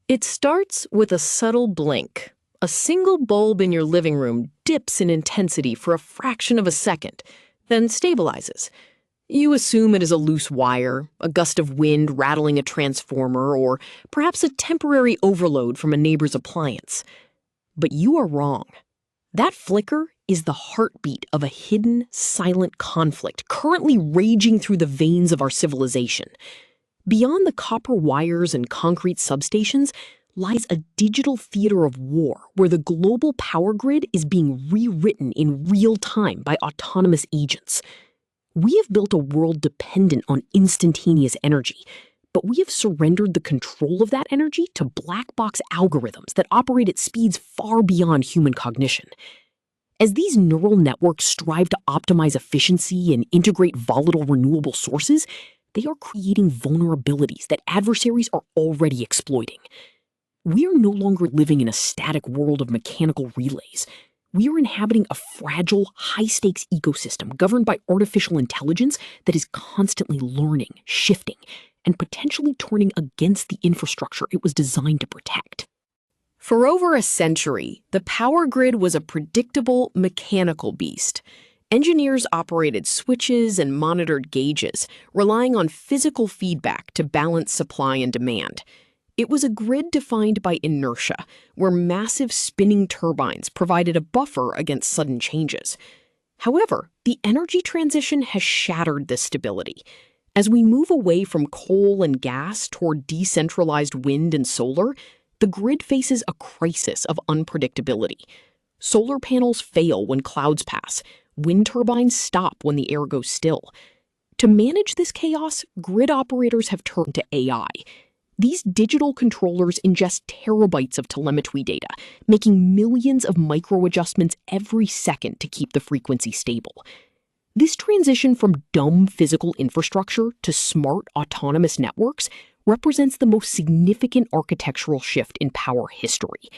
It starts with a subtle blink. A single bulb in your living room dips in intensity for a fraction of a second, then stabilizes. You assume it is a loose wire, a gust of wind rattling a transformer, or perhaps a temporary overload from a neighbor's appliance. But you are wrong. That flicker is the heartbeat of a hidden, silent conflict currently raging through the veins of our civilization. Beyond the copper wires and concrete substations lies a digital theater of war where the global power grid is being rewritten in real time by autonomous agents. We have built a world dependent on instantaneous energy, but we have surrendered the control of that energy to black box algorithms that operate at speeds far beyond human cognition. As these neural networks strive to optimize efficiency and integrate volatile renewable sources, they are creating vulnerabilities that adversaries are already exploiting. We are no longer living in a static world of mechanical relays. We are inhabiting a fragile, high-stakes ecosystem governed by artificial intelligence that is constantly learning, shifting, and potentially turning against the infrastructure it was designed to protect. For over a century, the power grid was a predictable, mechanical beast. Engineers operated switches and monitored gauges, relying on physical feedback to balance supply and demand. It was a grid defined by inertia, where massive spinning turbines provided a buffer against sudden changes. However, the energy transition has shattered this stability. As we move away from coal and gas toward decentralized wind and solar, the grid faces a crisis of unpredictability. Solar panels fail when clouds pass. Wind turbines stop when the air goes still. To manage this chaos, grid operators have turned to AI. These digital controllers ingest terabytes of telemetry data, making millions of micro-adjustments every second to keep the frequency stable. This transition from dumb physical infrastructure to smart autonomous networks represents the most significant architectural shift in power history.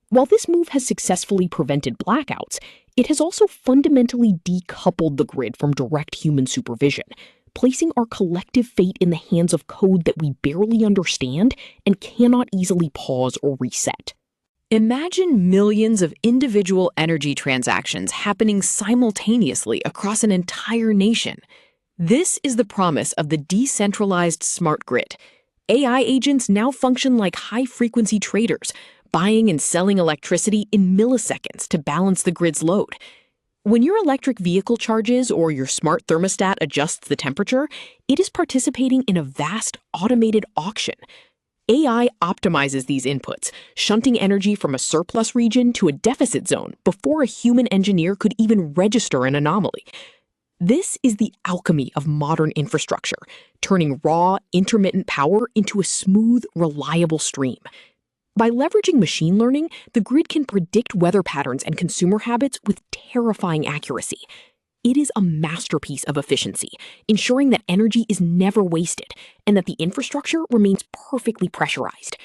While this move has successfully prevented blackouts, it has also fundamentally decoupled the grid from direct human supervision, placing our collective fate in the hands of code that we barely understand and cannot easily pause or reset. Imagine millions of individual energy transactions happening simultaneously across an entire nation. This is the promise of the decentralized smart grid. AI agents now function like high-frequency traders, buying and selling electricity in milliseconds to balance the grid's load. When your electric vehicle charges or your smart thermostat adjusts the temperature, it is participating in a vast automated auction. AI optimizes these inputs, shunting energy from a surplus region to a deficit zone before a human engineer could even register an anomaly. This is the alchemy of modern infrastructure, turning raw, intermittent power into a smooth, reliable stream. By leveraging machine learning, the grid can predict weather patterns and consumer habits with terrifying accuracy. It is a masterpiece of efficiency, ensuring that energy is never wasted and that the infrastructure remains perfectly pressurized.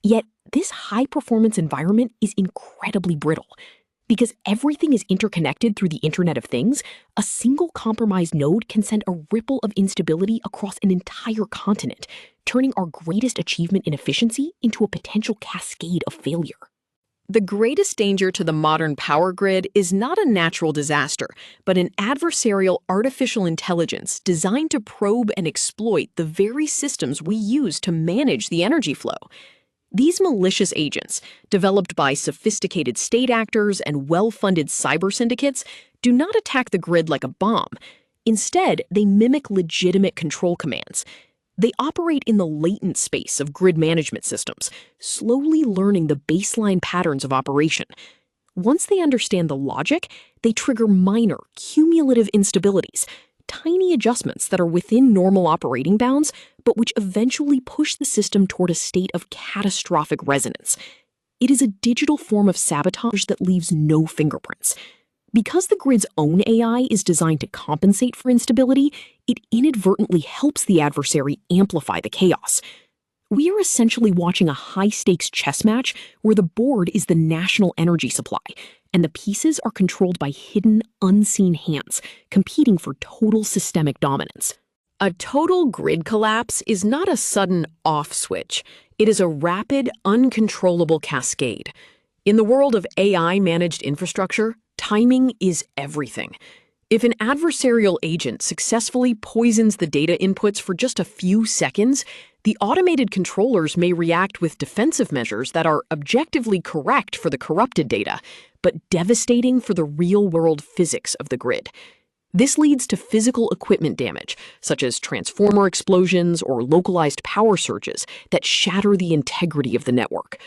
Yet, this high-performance environment is incredibly brittle. Because everything is interconnected through the Internet of Things, a single compromised node can send a ripple of instability across an entire continent, turning our greatest achievement in efficiency into a potential cascade of failure. The greatest danger to the modern power grid is not a natural disaster, but an adversarial artificial intelligence designed to probe and exploit the very systems we use to manage the energy flow. These malicious agents, developed by sophisticated state actors and well-funded cyber syndicates, do not attack the grid like a bomb. Instead, they mimic legitimate control commands. They operate in the latent space of grid management systems, slowly learning the baseline patterns of operation. Once they understand the logic, they trigger minor, cumulative instabilities, tiny adjustments that are within normal operating bounds, but which eventually push the system toward a state of catastrophic resonance. It is a digital form of sabotage that leaves no fingerprints. Because the grid's own AI is designed to compensate for instability, it inadvertently helps the adversary amplify the chaos. We are essentially watching a high-stakes chess match where the board is the national energy supply, and the pieces are controlled by hidden, unseen hands, competing for total systemic dominance. A total grid collapse is not a sudden off switch. It is a rapid, uncontrollable cascade. In the world of AI-managed infrastructure, timing is everything. If an adversarial agent successfully poisons the data inputs for just a few seconds, the automated controllers may react with defensive measures that are objectively correct for the corrupted data, but devastating for the real-world physics of the grid. This leads to physical equipment damage, such as transformer explosions or localized power surges that shatter the integrity of the network.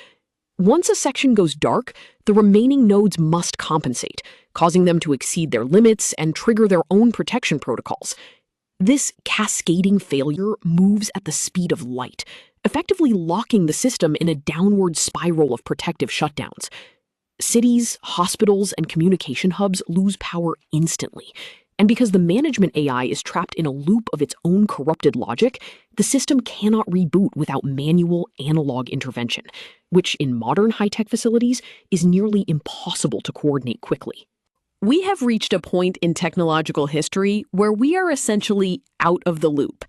Once a section goes dark, the remaining nodes must compensate, causing them to exceed their limits and trigger their own protection protocols. This cascading failure moves at the speed of light, effectively locking the system in a downward spiral of protective shutdowns. Cities, hospitals, and communication hubs lose power instantly. And because the management AI is trapped in a loop of its own corrupted logic, the system cannot reboot without manual analog intervention, which in modern high-tech facilities is nearly impossible to coordinate quickly. We have reached a point in technological history where we are essentially out of the loop.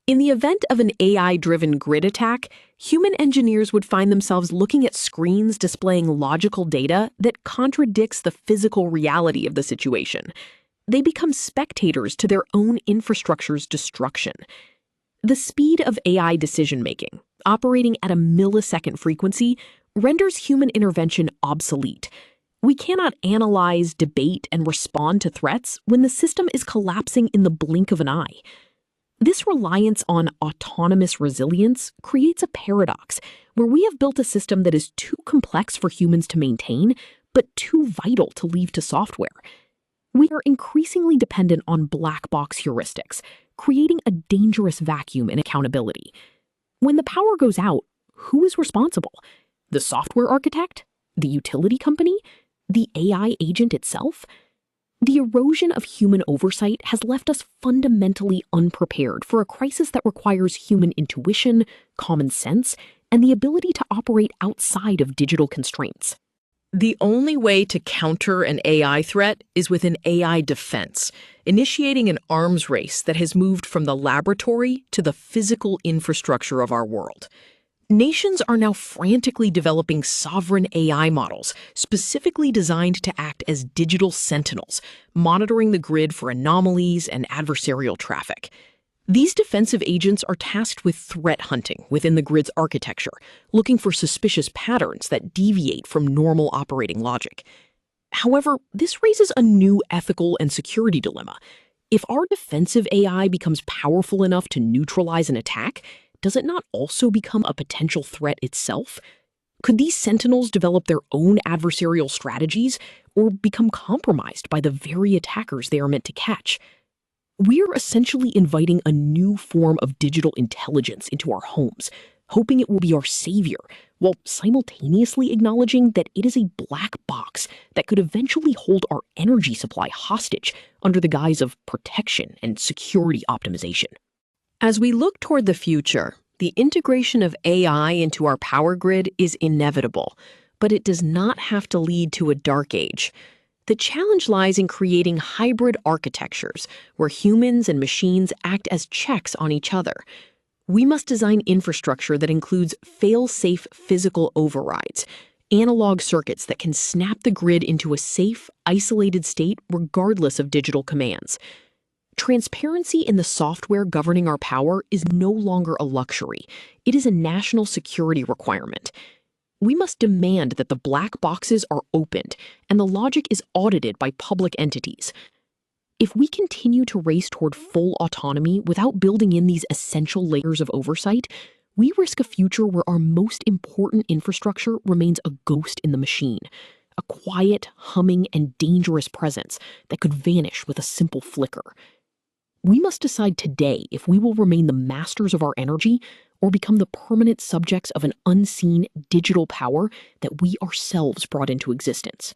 In the event of an AI-driven grid attack, human engineers would find themselves looking at screens displaying logical data that contradicts the physical reality of the situation. They become spectators to their own infrastructure's destruction. The speed of AI decision-making, operating at a millisecond frequency, renders human intervention obsolete. We cannot analyze, debate, and respond to threats when the system is collapsing in the blink of an eye. This reliance on autonomous resilience creates a paradox where we have built a system that is too complex for humans to maintain, but too vital to leave to software. We are increasingly dependent on black box heuristics, creating a dangerous vacuum in accountability. When the power goes out, who is responsible? The software architect? The utility company? The AI agent itself? The erosion of human oversight has left us fundamentally unprepared for a crisis that requires human intuition, common sense, and the ability to operate outside of digital constraints. The only way to counter an AI threat is with an AI defense, initiating an arms race that has moved from the laboratory to the physical infrastructure of our world. Nations are now frantically developing sovereign AI models, specifically designed to act as digital sentinels, monitoring the grid for anomalies and adversarial traffic. These defensive agents are tasked with threat hunting within the grid's architecture, looking for suspicious patterns that deviate from normal operating logic. However, this raises a new ethical and security dilemma. If our defensive AI becomes powerful enough to neutralize an attack, does it not also become a potential threat itself? Could these sentinels develop their own adversarial strategies or become compromised by the very attackers they are meant to catch? We are essentially inviting a new form of digital intelligence into our homes, hoping it will be our savior, while simultaneously acknowledging that it is a black box that could eventually hold our energy supply hostage under the guise of protection and security optimization. As we look toward the future, the integration of AI into our power grid is inevitable, but it does not have to lead to a dark age. The challenge lies in creating hybrid architectures where humans and machines act as checks on each other. We must design infrastructure that includes fail-safe physical overrides, analog circuits that can snap the grid into a safe, isolated state regardless of digital commands. Transparency in the software governing our power is no longer a luxury. It is a national security requirement. We must demand that the black boxes are opened and the logic is audited by public entities. If we continue to race toward full autonomy without building in these essential layers of oversight, we risk a future where our most important infrastructure remains a ghost in the machine, a quiet, humming, and dangerous presence that could vanish with a simple flicker. We must decide today if we will remain the masters of our energy or become the permanent subjects of an unseen digital power that we ourselves brought into existence.